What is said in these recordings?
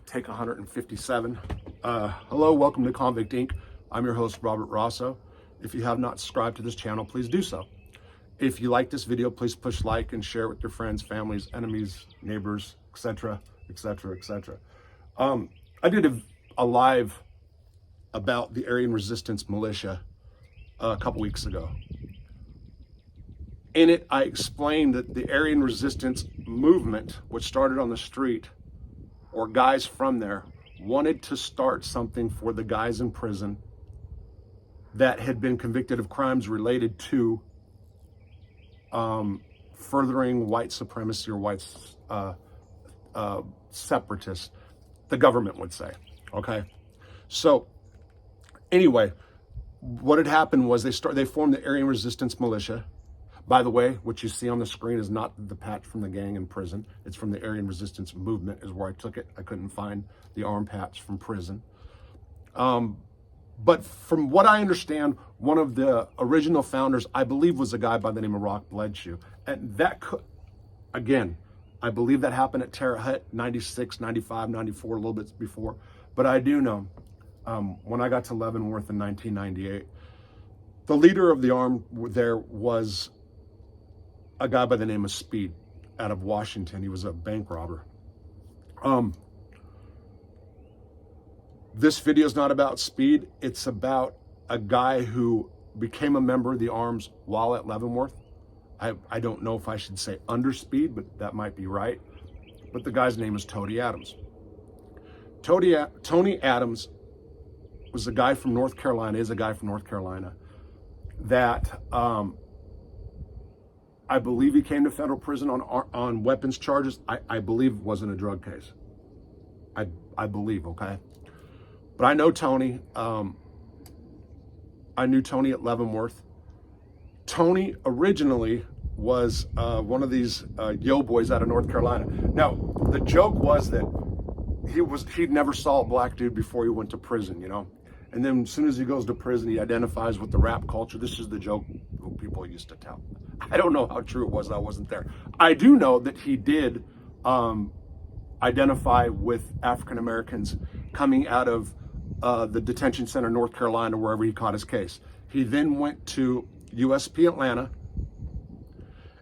Take 157. Hello, welcome to Convict Inc. I'm your host, Robert Rosso. If you have not subscribed to this channel, please do so. If you like this video, please push like and share it with your friends, families, enemies, neighbors, etc., etc., etc. I did a live about the Aryan resistance militia a couple weeks ago. In it, I explained that the Aryan resistance movement, which started on the street, or guys from there, wanted to start something for the guys in prison that had been convicted of crimes related to furthering white supremacy or white separatists, the government would say, okay? So anyway, what had happened was they formed the Aryan resistance militia. By the way, what you see on the screen is not the patch from the gang in prison. It's from the Aryan resistance movement is where I took it. I couldn't find the arm patch from prison. But from what I understand, one of the original founders, I believe, was a guy by the name of Rock Bledshoe. And that could, again, I believe that happened at Terre Haute, 96, 95, 94, a little bit before. But I do know, when I got to Leavenworth in 1998, the leader of the arm there was a guy by the name of Speed out of Washington. He was a bank robber. This video is not about Speed. It's about a guy who became a member of the arms while at Leavenworth. I don't know if I should say under Speed, but that might be right. But the guy's name is Tony Adams. Tony Adams was a guy from North Carolina, is a guy from North Carolina that I believe he came to federal prison on weapons charges. I believe it wasn't a drug case. I believe, okay? But I know Tony. I knew Tony at Leavenworth. Tony originally was one of these yo boys out of North Carolina. Now, the joke was that he never saw a black dude before he went to prison, you know? And then as soon as he goes to prison, he identifies with the rap culture. This is the joke people used to tell. I don't know how true it was. I wasn't there. I do know that he did identify with African Americans coming out of the detention center in North Carolina, wherever he caught his case. He then went to USP Atlanta.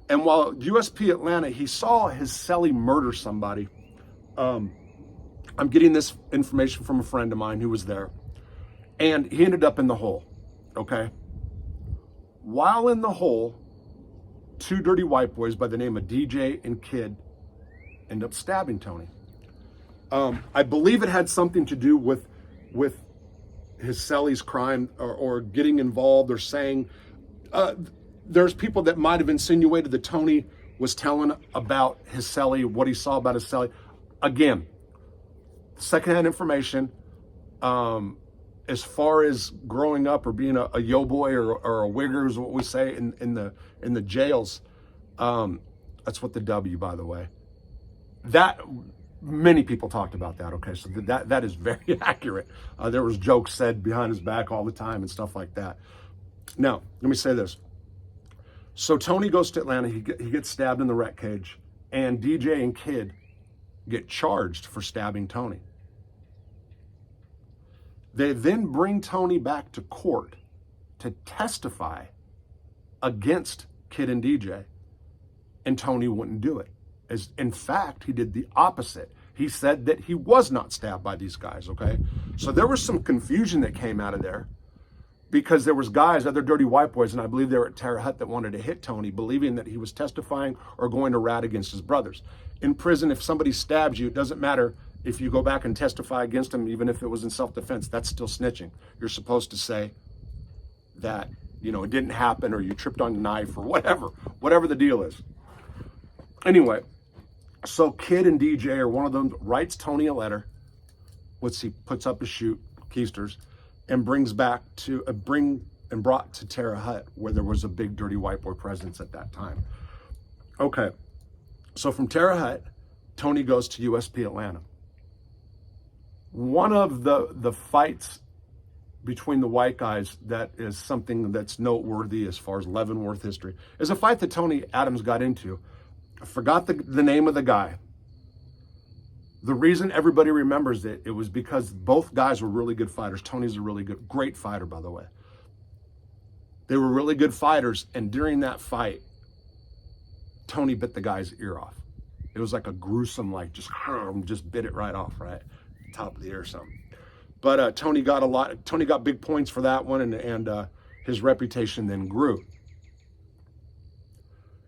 And while at USP Atlanta, he saw his cellie murder somebody. I'm getting this information from a friend of mine who was there. And he ended up in the hole, okay? While in the hole, two dirty white boys by the name of DJ and Kid end up stabbing Tony. I believe it had something to do with his cellie's crime or getting involved or saying, there's people that might have insinuated that Tony was telling about his cellie, what he saw about his cellie. Again, secondhand information. As far as growing up or being a yo boy or a wigger is what we say in the jails, that's what the W, by the way. That many people talked about that. Okay, so that is very accurate. There was jokes said behind his back all the time and stuff like that. Now, let me say this. So Tony goes to Atlanta. He gets stabbed in the rec cage, and DJ and Kid get charged for stabbing Tony. They then bring Tony back to court to testify against Kid and DJ, and Tony wouldn't do it. As in fact, he did the opposite. He said that he was not stabbed by these guys, okay? So there was some confusion that came out of there because there was guys, other dirty white boys, and I believe they were at Terre Haute that wanted to hit Tony, believing that he was testifying or going to rat against his brothers. In prison, if somebody stabs you, it doesn't matter if you go back and testify against him, even if it was in self-defense, that's still snitching. You're supposed to say that, you know, it didn't happen or you tripped on the knife or whatever the deal is. Anyway, so Kid and DJ, or one of them, writes Tony a letter, which he puts up his chute, keisters, and brings back to, brought to Terre Haute, where there was a big dirty white boy presence at that time. Okay, so from Terre Haute, Tony goes to USP Atlanta. One of the fights between the white guys that is something that's noteworthy as far as Leavenworth history is a fight that Tony Adams got into. I forgot the name of the guy. The reason everybody remembers it was because both guys were really good fighters. Tony's a really great fighter, by the way. They were really good fighters, and during that fight, Tony bit the guy's ear off. It was like a gruesome, like just bit it right off, right? Top of the ear or something. But Tony got big points for that one, and his reputation then grew.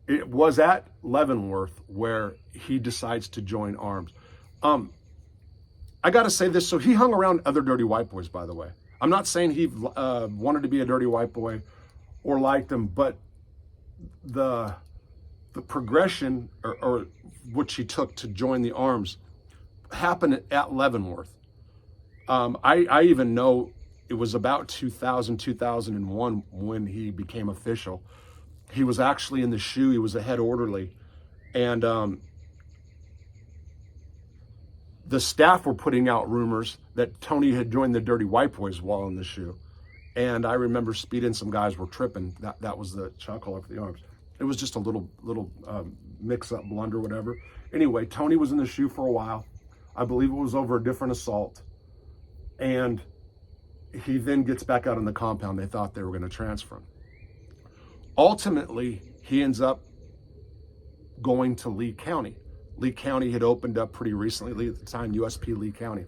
It was at Leavenworth where he decides to join arms. I got to say this. So he hung around other dirty white boys, by the way. I'm not saying he wanted to be a dirty white boy or liked them, but the progression or which he took to join the arms happened at Leavenworth. I even know it was about 2001 when he became official. He was actually in the SHU. He was a head orderly, and the staff were putting out rumors that Tony had joined the dirty white boys while in the SHU. And I remember speeding, some guys were tripping. That was the chuckle of the arms. It was just a little mix-up blunder, whatever. Anyway, Tony was in the SHU for a while. I believe it was over a different assault. And he then gets back out on the compound. They thought they were going to transfer him. Ultimately, he ends up going to Lee County. Lee County had opened up pretty recently at the time, USP Lee County.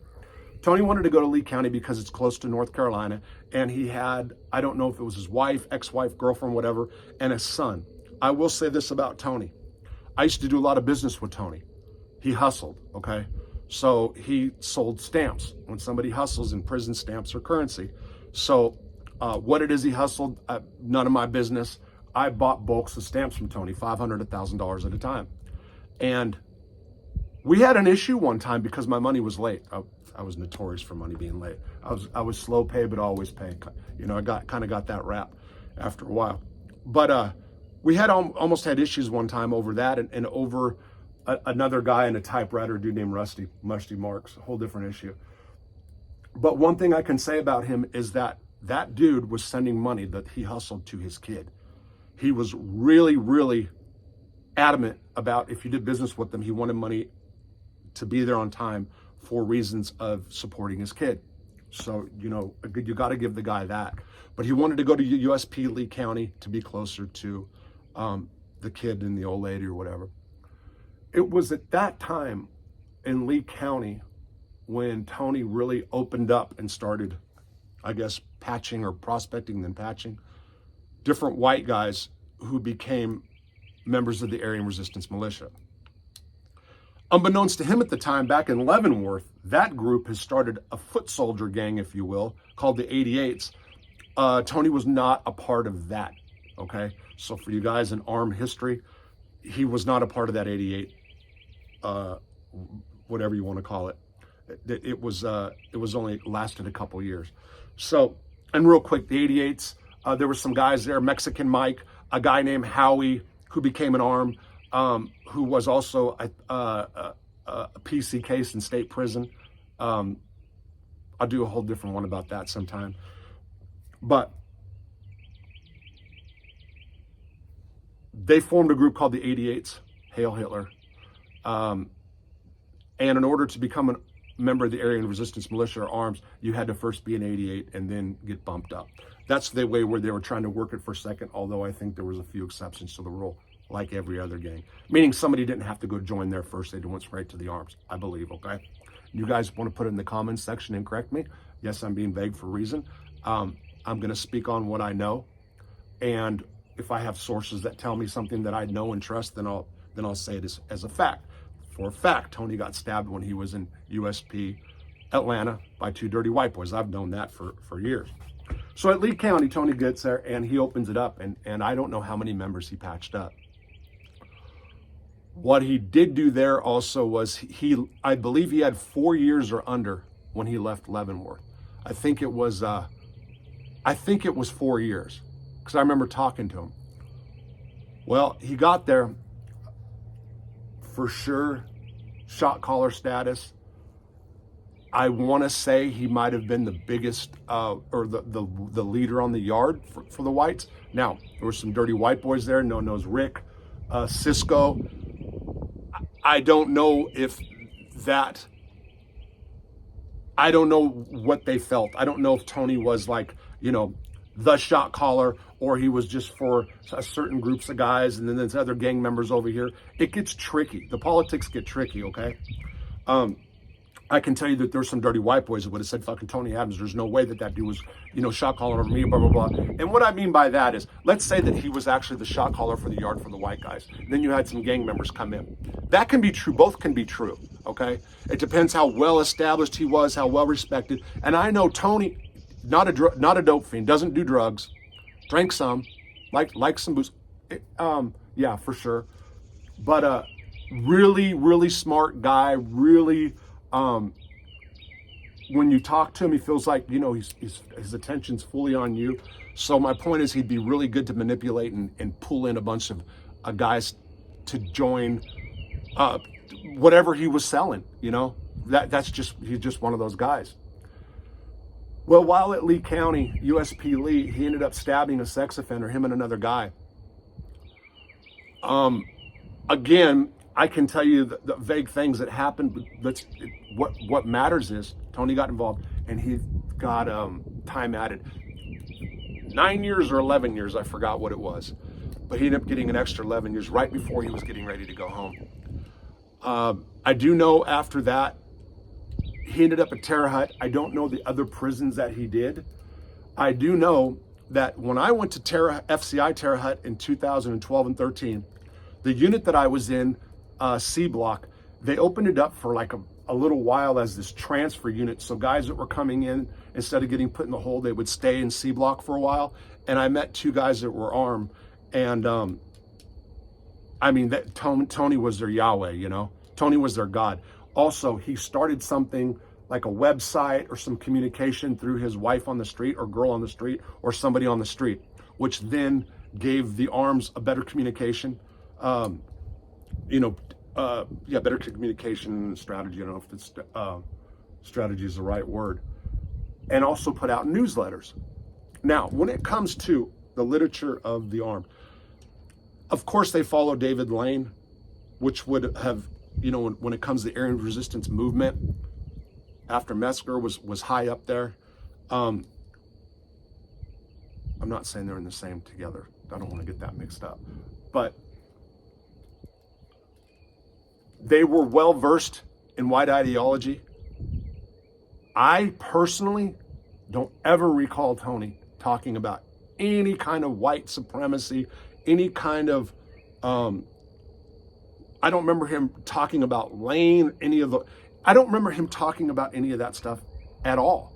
Tony wanted to go to Lee County because it's close to North Carolina, and he had, I don't know if it was his wife, ex-wife, girlfriend, whatever, and a son. I will say this about Tony. I used to do a lot of business with Tony. He hustled, okay? So he sold stamps. When somebody hustles in prison, stamps are currency. So what it is he hustled, none of my business. I bought bulks of stamps from Tony, $500, $1,000 at a time. And we had an issue one time because my money was late. I was notorious for money being late. I was slow pay, but always pay. You know, I kind of got that rap after a while. But we had almost had issues one time over that and over another guy and a typewriter dude named Musty Marks, a whole different issue. But one thing I can say about him is that that dude was sending money that he hustled to his kid. He was really, really adamant about if you did business with him, he wanted money to be there on time for reasons of supporting his kid. So, you know, you got to give the guy that. But he wanted to go to USP Lee County to be closer to the kid and the old lady or whatever. It was at that time in Lee County when Tony really opened up and started, I guess, patching or prospecting than patching different white guys who became members of the Aryan Resistance Militia. Unbeknownst to him at the time, back in Leavenworth, that group has started a foot soldier gang, if you will, called the 88s. Tony was not a part of that, okay? So for you guys in armed history, he was not a part of that 88, whatever you want to call it. It was only lasted a couple years. So, and real quick, the 88s, there were some guys there, Mexican Mike, a guy named Howie, who became an arm, who was also a PC case in state prison. I'll do a whole different one about that sometime. But they formed a group called the 88s, Hail Hitler. And in order to become a member of the Aryan Resistance Militia or Arms, you had to first be an 88 and then get bumped up. That's the way where they were trying to work it for a second, although I think there was a few exceptions to the rule, like every other gang. Meaning somebody didn't have to go join there first, they went straight to the arms, I believe, okay? You guys want to put it in the comments section and correct me? Yes, I'm being vague for a reason. I'm going to speak on what I know, and if I have sources that tell me something that I know and trust, then I'll say it as a fact. For a fact, Tony got stabbed when he was in USP Atlanta by two dirty white boys. I've known that for years. So at Lee County, Tony gets there and he opens it up, and I don't know how many members he patched up. What he did do there also was I believe he had 4 years or under when he left Leavenworth. I think it was 4 years, because I remember talking to him. Well, he got there for sure, shot caller status. I want to say he might have been the biggest or the leader on the yard for the whites. Now, there were some dirty white boys there. No one knows Rick, Cisco. I don't know if that I don't know what they felt. I don't know if Tony was like, you know, the shot caller, or he was just for a certain groups of guys, and then there's other gang members over here. It gets tricky. The politics get tricky, okay? I can tell you that there's some dirty white boys that would have said, fucking Tony Adams, there's no way that that dude was, you know, shot calling over me, blah, blah, blah. And what I mean by that is, let's say that he was actually the shot caller for the yard for the white guys. Then you had some gang members come in. That can be true. Both can be true, okay? It depends how well established he was, how well respected. And I know Tony, not a dope fiend, doesn't do drugs, drank some, like some booze. Yeah, for sure. But really, really smart guy, really... when you talk to him, he feels like, you know, his attention's fully on you. So my point is, he'd be really good to manipulate and pull in a bunch of guys to join whatever he was selling, you know. He's just one of those guys. Well, while at Lee County, USP Lee, he ended up stabbing a sex offender, him and another guy. Again, I can tell you the vague things that happened, but what matters is Tony got involved, and he got time added. 9 years or 11 years, I forgot what it was. But he ended up getting an extra 11 years right before he was getting ready to go home. I do know after that, he ended up at Terre Haute. I don't know the other prisons that he did. I do know that when I went to FCI Terre Haute in 2012 and 13, the unit that I was in, C block, they opened it up for like a little while as this transfer unit. So guys that were coming in, instead of getting put in the hole, they would stay in C block for a while. And I met two guys that were armed, and I mean, that Tony was their Yahweh, you know. Tony was their God. Also, he started something like a website or some communication through his wife on the street, or girl on the street, or somebody on the street, which then gave the arms a better communication. Better communication strategy. I don't know if it's strategy is the right word. And also put out newsletters. Now, when it comes to the literature of the armed, of course they follow David Lane, which would have, you know, when it comes to the Aryan resistance movement, after Metzger was high up there. I'm not saying they're in the same together. I don't want to get that mixed up. But they were well versed in white ideology. I personally don't ever recall Tony talking about any kind of white supremacy, any kind of, I don't remember him talking about Lane, I don't remember him talking about any of that stuff at all.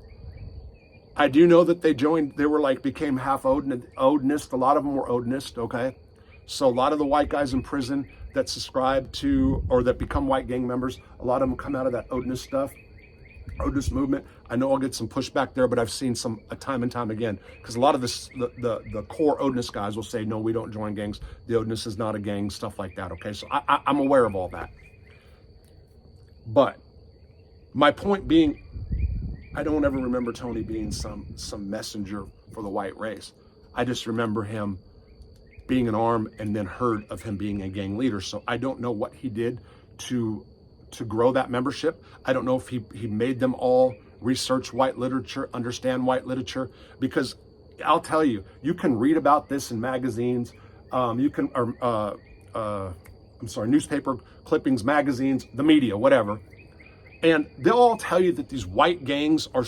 I do know that they were like, became half Odinist. A lot of them were Odinist, okay? So a lot of the white guys in prison that subscribe to, or that become white gang members, a lot of them come out of that Odinist stuff, Odinist movement. I know I'll get some pushback there, but I've seen some time and time again, because a lot of the core Odinist guys will say, no, we don't join gangs. The Odinist is not a gang, stuff like that, okay? So I'm aware of all that. But my point being, I don't ever remember Tony being some messenger for the white race. I just remember him being an arm, and then heard of him being a gang leader. So I don't know what he did to grow that membership. I don't know if he made them all research white literature, understand white literature, because I'll tell you, you can read about this in magazines, newspaper clippings, magazines, the media, whatever. And they'll all tell you that these white gangs are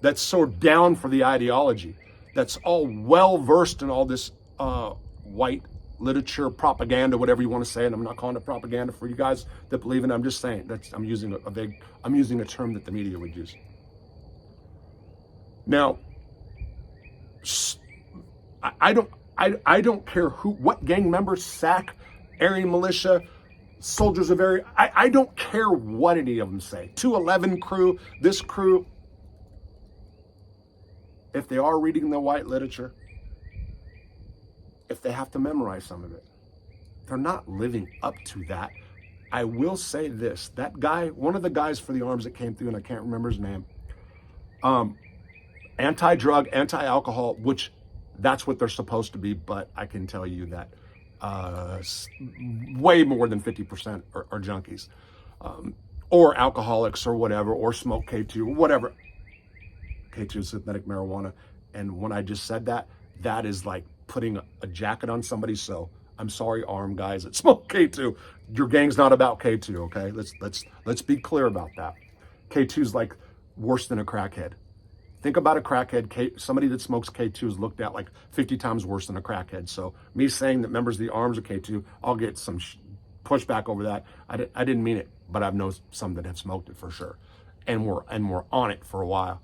that's so down for the ideology, that's all well versed in all this white literature, propaganda, whatever you want to say. And I'm not calling it propaganda for you guys that believe in it. I'm just saying I'm using a term that the media would use. Now, I don't care what gang members, SAC, Aryan Militia, Soldiers of Aryan, I don't care what any of them say. 211 crew, this crew, if they are reading the white literature, if they have to memorize some of it, they're not living up to that. I will say this, that guy, one of the guys for the arms that came through, and I can't remember his name, anti-drug, anti-alcohol, which that's what they're supposed to be, but I can tell you that way more than 50% are junkies. or alcoholics or whatever, or smoke K2 or whatever. K2 is synthetic marijuana. And when I just said that, that is like putting a jacket on somebody. So I'm sorry, armed guys that smoke K2. Your gang's not about K2, okay? Let's be clear about that. K2 is like worse than a crackhead. Think about a crackhead. Somebody that smokes K2 is looked at like 50 times worse than a crackhead. So me saying that members of the arms are K2, I'll get some pushback over that. I didn't mean it, but I've known some that have smoked it for sure, and we're on it for a while.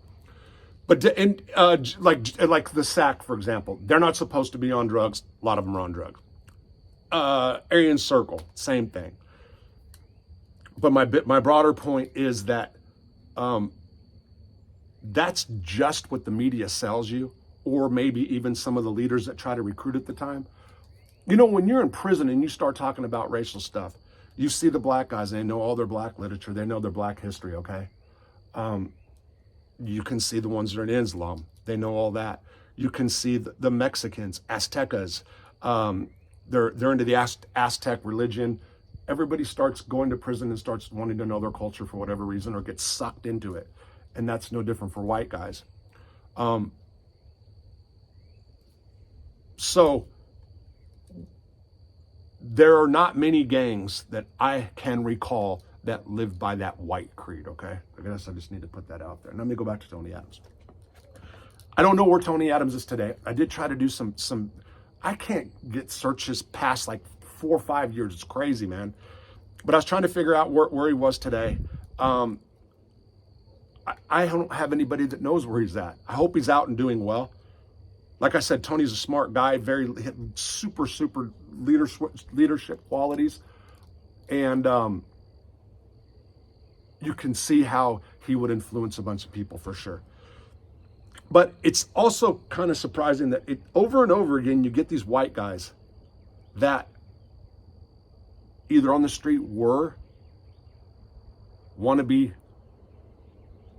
But like the SAC, for example, they're not supposed to be on drugs. A lot of them are on drugs. Aryan Circle, same thing. But my broader point is that that's just what the media sells you, or maybe even some of the leaders that try to recruit at the time. You know, when you're in prison and you start talking about racial stuff, you see the black guys, they know all their black literature, they know their black history, okay? You can see the ones that are in Islam, they know all that. You can see the Mexicans, Aztecas, they're into the Aztec religion. Everybody starts going to prison and starts wanting to know their culture for whatever reason, or gets sucked into it. And that's no different for white guys. So there are not many gangs that I can recall that live by that white creed, okay? I guess I just need to put that out there. And let me go back to Tony Adams. I don't know where Tony Adams is today. I did try to do some I can't get searches past like 4 or 5 years. It's crazy, man. But I was trying to figure out where he was today. I don't have anybody that knows where he's at. I hope he's out and doing well. Like I said, Tony's a smart guy, very super leadership qualities. And you can see how he would influence a bunch of people for sure. But it's also kind of surprising that over and over again, you get these white guys that either on the street want to be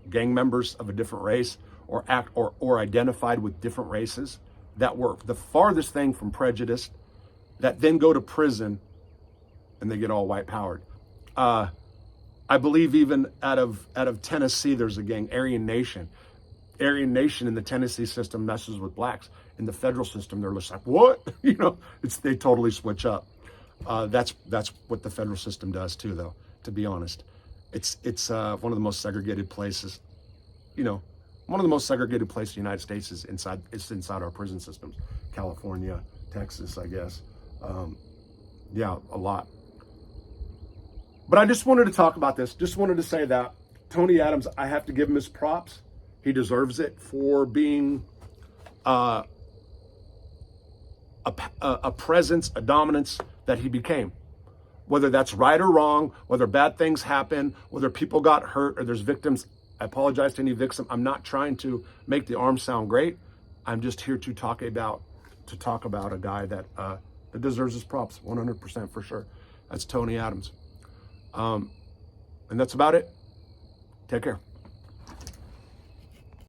gang members of a different race, or act or identified with different races, that were the farthest thing from prejudice, that then go to prison and they get all white powered. I believe even out of Tennessee, there's a gang, Aryan Nation. Aryan Nation in the Tennessee system messes with blacks. In the federal system, they're just like, what? You know, they totally switch up. That's what the federal system does too, though, to be honest. It's one of the most segregated places, you know, one of the most segregated places in the United States is inside our prison systems. California, Texas, I guess. Yeah, a lot. But I just wanted to talk about this. Just wanted to say that Tony Adams, I have to give him his props. He deserves it for being a presence, a dominance that he became. Whether that's right or wrong, whether bad things happen, whether people got hurt or there's victims, I apologize to any victim. I'm not trying to make the arms sound great. I'm just here to talk about a guy that deserves his props, 100% for sure. That's Tony Adams. And that's about it. Take care.